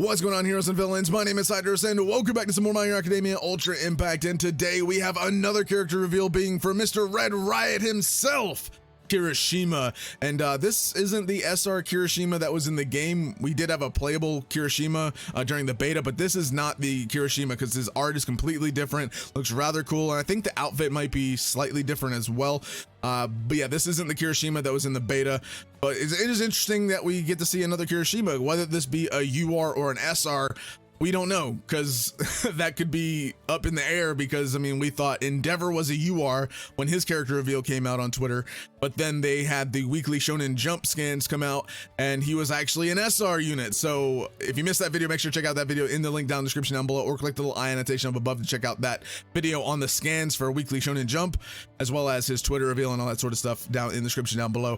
What's going on, heroes and villains? My name is Cydrus, and welcome back to some more My Hero Academia Ultra Impact. And today we have another character reveal being for Mr. Red Riot himself, Kirishima. And this isn't the SR Kirishima that was in the game. We did have a playable Kirishima during the beta, but this is not the Kirishima because his art is completely different. Looks rather cool, and I think the outfit might be slightly different as well. But yeah, this isn't the Kirishima that was in the beta, but it is interesting that we get to see another Kirishima. Whether this be a UR or an SR, we don't know, because that could be up in the air, because I mean, we thought Endeavor was a UR when his character reveal came out on Twitter, but then they had the weekly Shonen Jump scans come out and he was actually an SR unit. So if you missed that video, make sure to check out that video in the link down in the description down below, or click the little eye annotation up above to check out that video on the scans for weekly Shonen Jump, as well as his Twitter reveal and all that sort of stuff down in the description down below.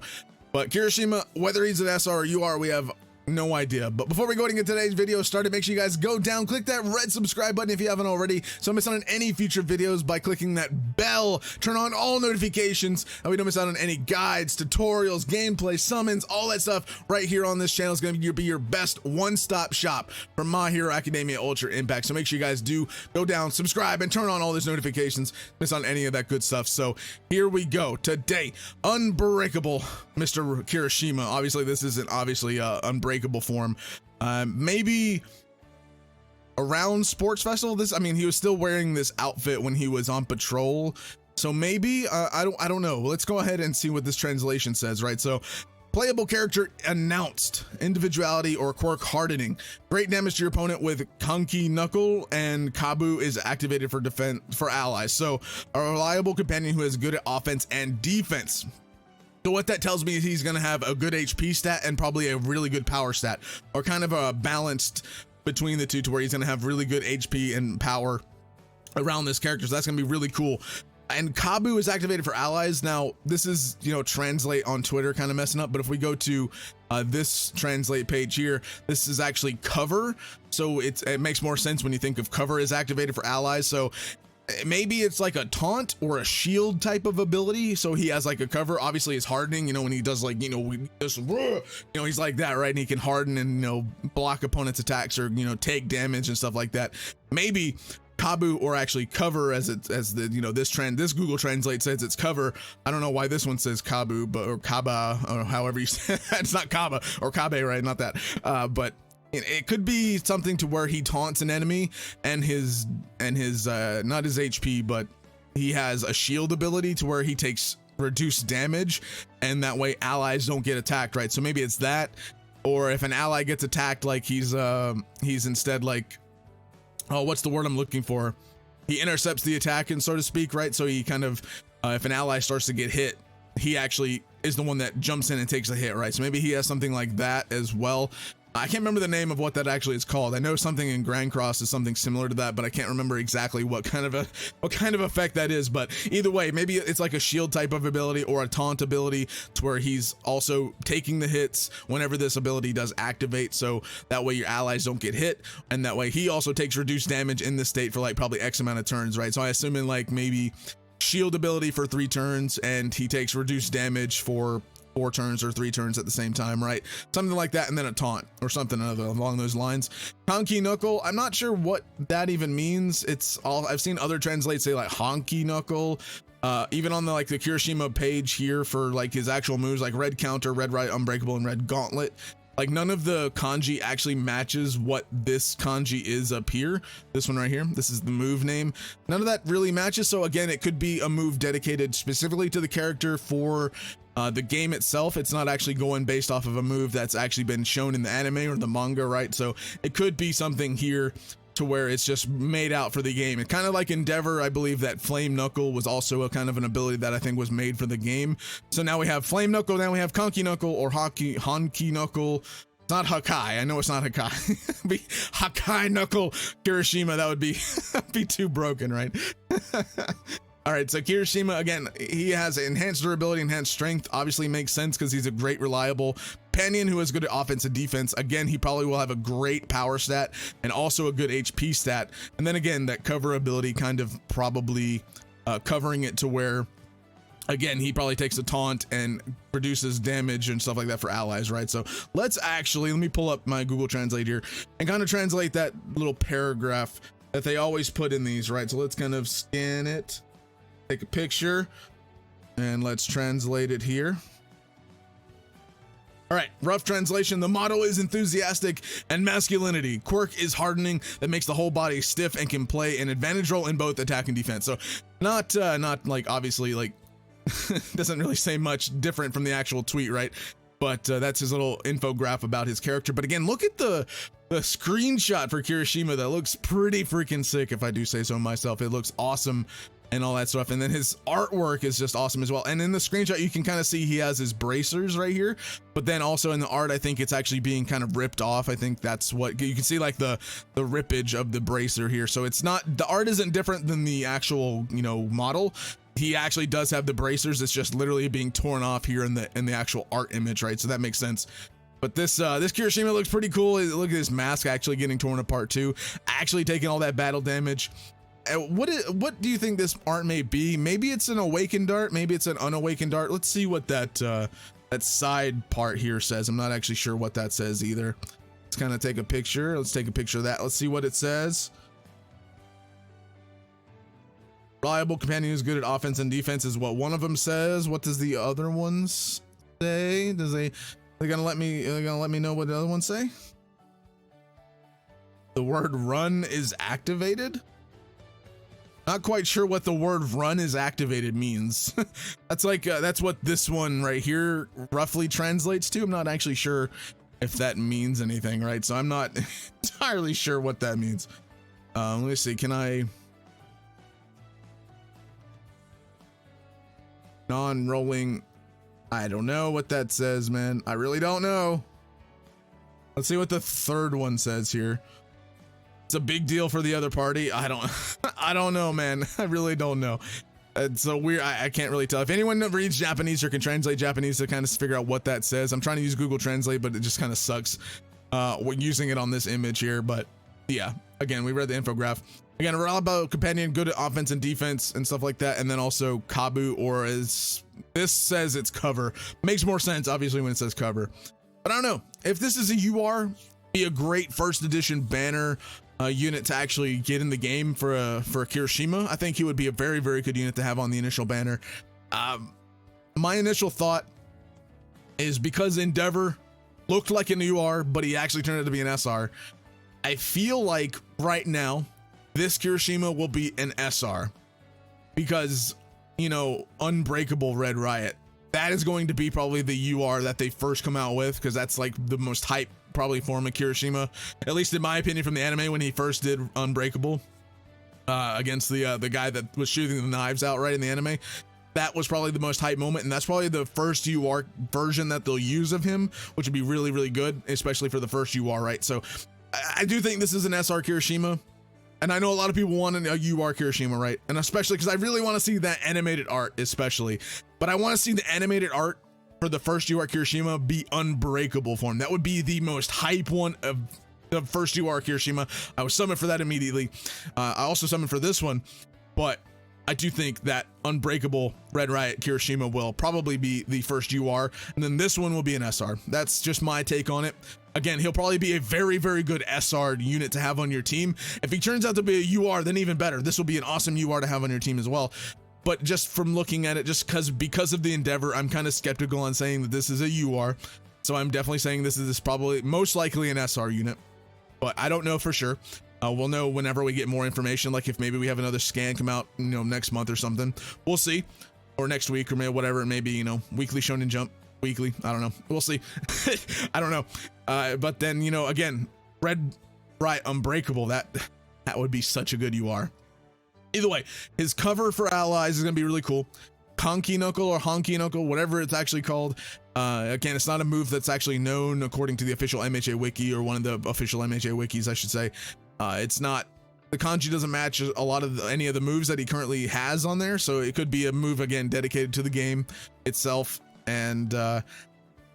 But Kirishima, whether he's an SR or UR, we have no idea. But before we go and get today's video started, make sure you guys go down, click that red subscribe button if you haven't already, so don't miss out on any future videos by clicking that bell. Turn on all notifications and we don't miss out on any guides, tutorials, gameplay, summons, all that stuff right here on this channel. Is going to be your best one-stop shop for My Hero Academia Ultra Impact. So make sure you guys do go down, subscribe, and turn on all those notifications. Miss on any of that good stuff. So here we go. Today, Unbreakable Mr. Kirishima. Obviously this isn't unbreakable form. Maybe around Sports Festival. I mean, he was still wearing this outfit when he was on patrol, so maybe I don't know. Let's go ahead and see what this translation says. Right, so playable character announced, individuality or quirk hardening, great damage to your opponent with Kanki Knuckle, and Kabu is activated for defense for allies. So a reliable companion who is good at offense and defense. So what that tells me is he's going to have a good HP stat and probably a really good power stat, or kind of a balanced between the two, to where he's going to have really good HP and power around this character. So that's going to be really cool. And Kabu is activated for allies. Now this is, translate on Twitter kind of messing up, but if we go to this translate page here, this is actually cover. So it makes more sense when you think of cover is activated for allies. So maybe it's like a taunt or a shield type of ability. So he has like a cover. Obviously it's hardening, when he does like, he's like that, right? And he can harden and, block opponent's attacks, or, take damage and stuff like that. Maybe Kabu, or actually cover, as this Google Translate says it's cover. I don't know why this one says Kabu, or Kaba, or however you say it. It's not Kaba or Kabe, right? Not that, but it could be something to where he taunts an enemy and his not his HP, but he has a shield ability to where he takes reduced damage, and that way allies don't get attacked, right? So maybe it's that, or if an ally gets attacked, like he's instead like, oh, what's the word I'm looking for? He intercepts the attack, and so to speak, right? So he kind of, if an ally starts to get hit, he actually is the one that jumps in and takes a hit, right? So maybe he has something like that as well. I can't remember the name of what that actually is called. I know something in Grand Cross is something similar to that, but I can't remember exactly what kind of effect that is. But either way, maybe it's like a shield type of ability or a taunt ability, to where he's also taking the hits whenever this ability does activate, so that way your allies don't get hit, and that way he also takes reduced damage in this state for like probably X amount of turns, right? So I assume in like maybe shield ability for 3 turns, and he takes reduced damage for 4 turns or 3 turns at the same time, right? Something like that, and then a taunt or something along those lines. Honky Knuckle, I'm not sure what that even means. It's all, I've seen other translates say like Honky Knuckle. Even on the Kirishima page here for like his actual moves, like Red Counter, Red Riot, Unbreakable, and Red Gauntlet, like none of the kanji actually matches what this kanji is up here. This one right here, this is the move name. None of that really matches. So again, it could be a move dedicated specifically to the character for the game itself. It's not actually going based off of a move that's actually been shown in the anime or the manga, right? So it could be something here to where it's just made out for the game. It's kind of like Endeavor. I believe that Flame Knuckle was also a kind of an ability that I think was made for the game. So now we have Flame Knuckle, now we have Kanki Knuckle, or Honky Knuckle. It's not Hakai. I know it's not Hakai. Be Hakai Knuckle Kirishima. That would be be too broken, right? All right, so Kirishima, again, he has enhanced durability, enhanced strength. Obviously makes sense because he's a great, reliable companion who is good at offense and defense. Again, he probably will have a great power stat and also a good HP stat. And then again, that cover ability kind of probably covering it to where again, he probably takes a taunt and produces damage and stuff like that for allies, right? So let me pull up my Google Translate here and kind of translate that little paragraph that they always put in these, right? So let's kind of scan it, take a picture, and let's translate it here. All right, rough translation. The motto is enthusiastic and masculinity. Quirk is hardening that makes the whole body stiff and can play an advantage role in both attack and defense. So not like, obviously, like, doesn't really say much different from the actual tweet, right? But that's his little infograph about his character. But again, look at the screenshot for Kirishima. That looks pretty freaking sick, if I do say so myself. It looks awesome and all that stuff. And then his artwork is just awesome as well. And in the screenshot, you can kind of see he has his bracers right here. But then also in the art, I think it's actually being kind of ripped off. I think that's what you can see, like the rippage of the bracer here. So it's not, the art isn't different than the actual, you know, model. He actually does have the bracers. It's just literally being torn off here in the actual art image, right? So that makes sense. But this Kirishima looks pretty cool. Look at his mask actually getting torn apart too, actually taking all that battle damage. What do you think this art may be? Maybe it's an awakened art, maybe it's an unawakened art. Let's see what that side part here says. I'm not actually sure what that says either. Let's kind of take a picture. Let's take a picture of that. Let's see what it says. Reliable companion who's good at offense and defense is what one of them says. What does the other ones say? They're gonna let me know what the other ones say? The word run is activated. Not quite sure what the word run is activated means. That's like that's what this one right here roughly translates to. I'm not actually sure if that means anything, right? So I'm not entirely sure what that means. Let me see. Can I non-rolling? I don't know what that says, man. I really don't know. Let's see what the third one says here. It's a big deal for the other party. I don't know, man. I really don't know. It's so weird. I can't really tell. If anyone reads Japanese or can translate Japanese to kind of figure out what that says, I'm trying to use Google Translate, but it just kind of sucks when using it on this image here. But yeah, again, we read the infograph. Again, we're all about companion, good at offense and defense and stuff like that. And then also Kabu, or as this says, it's cover. Makes more sense, obviously, when it says cover. But I don't know. If this is a UR, be a great first edition banner unit to actually get in the game for Kirishima. I think he would be a very, very good unit to have on the initial banner. My initial thought is because Endeavor looked like an UR, but he actually turned out to be an SR. I feel like right now, this Kirishima will be an SR because, you know, Unbreakable Red Riot, that is going to be probably the UR that they first come out with, because that's like the most hype probably form of Kirishima, at least in my opinion, from the anime when he first did Unbreakable against the guy that was shooting the knives out right in the anime. That was probably the most hype moment, and that's probably the first UR version that they'll use of him, which would be really, really good, especially for the first UR, right? So I do think this is an SR Kirishima. And I know a lot of people want a UR Kirishima, right? And especially because I really want to see that animated art, especially. But I want to see the animated art for the first UR Kirishima be Unbreakable form. That would be the most hype one of the first UR Kirishima. I was summoned for that immediately. I also summoned for this one, but I do think that Unbreakable Red Riot Kirishima will probably be the first UR, and then this one will be an SR. That's just my take on it. Again, he'll probably be a very, very good SR unit to have on your team. If he turns out to be a UR, then even better. This will be an awesome UR to have on your team as well. But just from looking at it, just because of the Endeavor, I'm kind of skeptical on saying that this is a UR. So I'm definitely saying this is probably most likely an SR unit, but I don't know for sure. We'll know whenever we get more information, like if maybe we have another scan come out, you know, next month or something. We'll see. Or next week, or maybe whatever it may be, you know, weekly Shonen Jump. Weekly, I don't know, we'll see. I don't know, but then, you know, again, Red Riot Unbreakable, that would be such a good UR. Either way, his cover for allies is gonna be really cool. Conky Knuckle or Honky Knuckle, whatever it's actually called. Again, it's not a move that's actually known according to the official MHA wiki, or one of the official MHA wikis, I should say. It's not, the kanji doesn't match a lot of any of the moves that he currently has on there, so it could be a move, again, dedicated to the game itself. And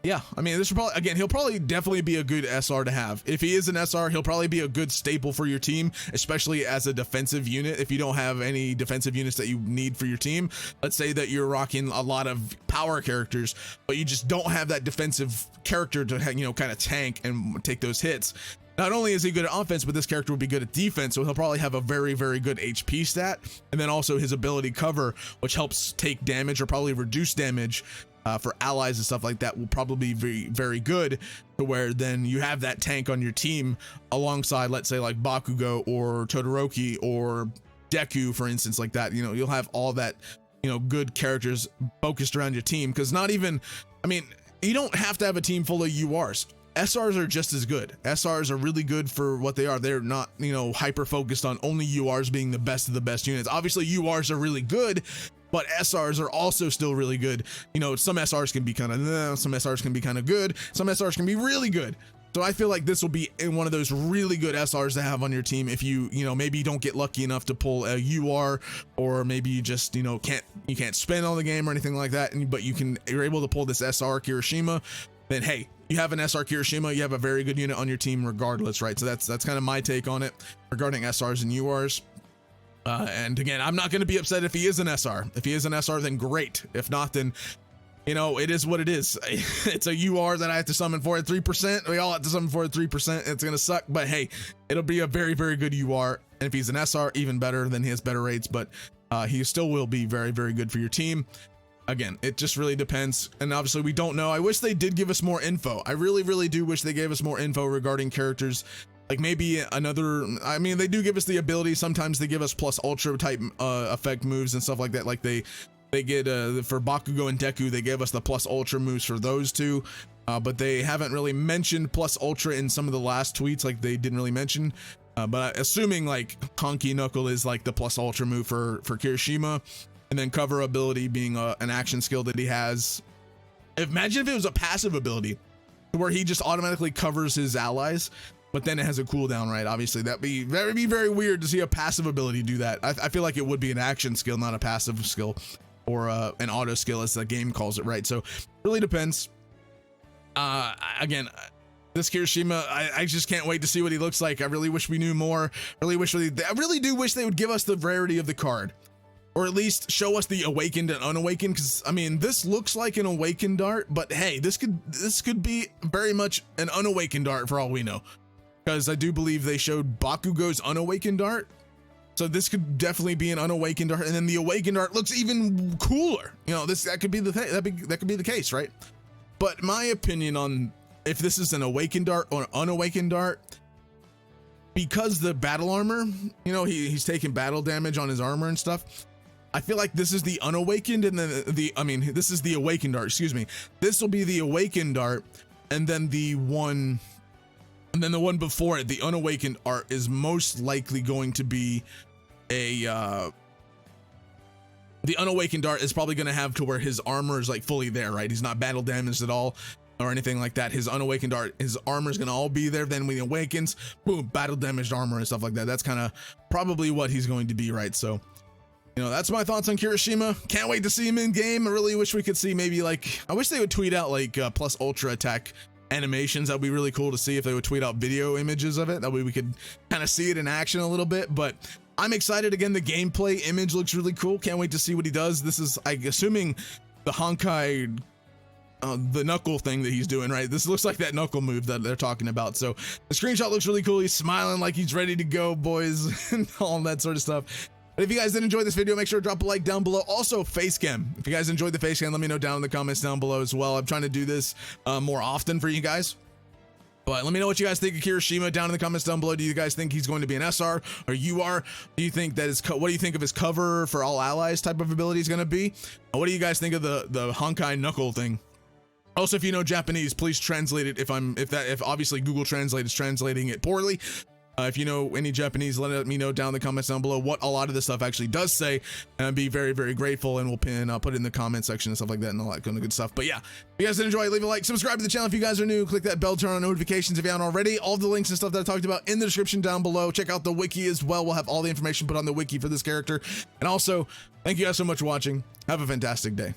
yeah, yeah, I mean, this will probably, again, he'll probably definitely be a good SR to have. If he is an SR, he'll probably be a good staple for your team, especially as a defensive unit. If you don't have any defensive units that you need for your team, let's say that you're rocking a lot of power characters, but you just don't have that defensive character to, you know, kind of tank and take those hits. Not only is he good at offense, but this character will be good at defense, so he'll probably have a very, very good HP stat, and then also his ability cover, which helps take damage or probably reduce damage for allies and stuff like that, will probably be very, very good, to where then you have that tank on your team alongside, let's say, like Bakugo or Todoroki or Deku, for instance, like that. You know, you'll have all that, you know, good characters focused around your team, because not even, I mean, you don't have to have a team full of URs. SRs are just as good. SRs are really good for what they are. They're not, you know, hyper focused on only URs being the best of the best units. Obviously, URs are really good, but SRs are also still really good. You know, some SRs can be kind of, some SRs can be kind of good. Some SRs can be really good. So I feel like this will be one of those really good SRs to have on your team if you know, maybe you don't get lucky enough to pull a UR, or maybe you just, you know, can't spin on the game or anything like that, but you're able to pull this SR Kirishima, then hey, you have an SR Kirishima, you have a very good unit on your team regardless, right? So that's kind of my take on it regarding SRs and URs. And again, I'm not going to be upset if he is an SR. If he is an SR, then great. If not, then, you know, it is what it is. It's a UR that I have to summon for at 3%. We all have to summon for at 3%. It's going to suck, but hey, it'll be a very, very good UR. And if he's an SR, even better, then he has better rates, but he still will be very, very good for your team. Again, it just really depends, and obviously we don't know. I wish they did give us more info. I really, really do wish they gave us more info regarding characters. Like maybe another, I mean, they do give us the ability. Sometimes they give us plus ultra type effect moves and stuff like that. Like they get for Bakugo and Deku, they gave us the plus ultra moves for those two. But they haven't really mentioned plus ultra in some of the last tweets. Like they didn't really mention. But assuming like Honky Knuckle is like the plus ultra move for Kirishima. And then cover ability being an action skill that he has. Imagine if it was a passive ability where he just automatically covers his allies, but then it has a cooldown, right? Obviously, that'd be very weird to see a passive ability do that. I feel like it would be an action skill, not a passive skill, or an auto skill as the game calls it, right? So really depends. Again, this Kirishima, I just can't wait to see what he looks like. I really wish we knew more. I really do wish they would give us the rarity of the card. Or at least show us the awakened and unawakened, because I mean, this looks like an awakened art, but hey, this could be very much an unawakened art for all we know, because I do believe they showed Bakugo's unawakened art, so this could definitely be an unawakened art, and then the awakened art looks even cooler. You know, that could be the case, right? But my opinion on if this is an awakened art or an unawakened art, because the battle armor, you know, he's taking battle damage on his armor and stuff. I feel like this is the unawakened, and then this is the awakened art, excuse me. This will be the awakened art, and then the one before it, the unawakened art, is most likely going to be the unawakened art is probably going to have to where his armor is like fully there, right? He's not battle damaged at all or anything like that. His unawakened art, his armor is going to all be there. Then when he awakens, boom, battle damaged armor and stuff like that. That's kind of probably what he's going to be, right? So, you know, that's my thoughts on Kirishima. Can't wait to see him in game. I really wish we could see maybe like, I wish they would tweet out like plus ultra attack animations. That'd be really cool to see if they would tweet out video images of it. That way we could kind of see it in action a little bit. But I'm excited. Again, the gameplay image looks really cool. Can't wait to see what he does. This is, I'm assuming, the Honkai, the knuckle thing that he's doing, right? This looks like that knuckle move that they're talking about. So the screenshot looks really cool. He's smiling like he's ready to go, boys, and all that sort of stuff. But if you guys did enjoy this video, make sure to drop a like down below. Also, face cam. If you guys enjoyed the face cam, let me know down in the comments down below as well. I'm trying to do this more often for you guys. But let me know what you guys think of Kirishima down in the comments down below. Do you guys think he's going to be an SR or UR? Do you think that what do you think of his cover for all allies type of ability is going to be? What do you guys think of the Honkai knuckle thing? Also, if you know Japanese, please translate it. If obviously Google Translate is translating it poorly. If you know any Japanese, let me know down in the comments down below what a lot of this stuff actually does say, and I'd be very, very grateful, and we'll put it in the comment section and stuff like that and all that kind of good stuff. But yeah, if you guys did enjoy, leave a like, subscribe to the channel if you guys are new, click that bell, turn on notifications if you haven't already. All the links and stuff that I talked about in the description down below. Check out the wiki as well. We'll have all the information put on the wiki for this character. And also, thank you guys so much for watching. Have a fantastic day.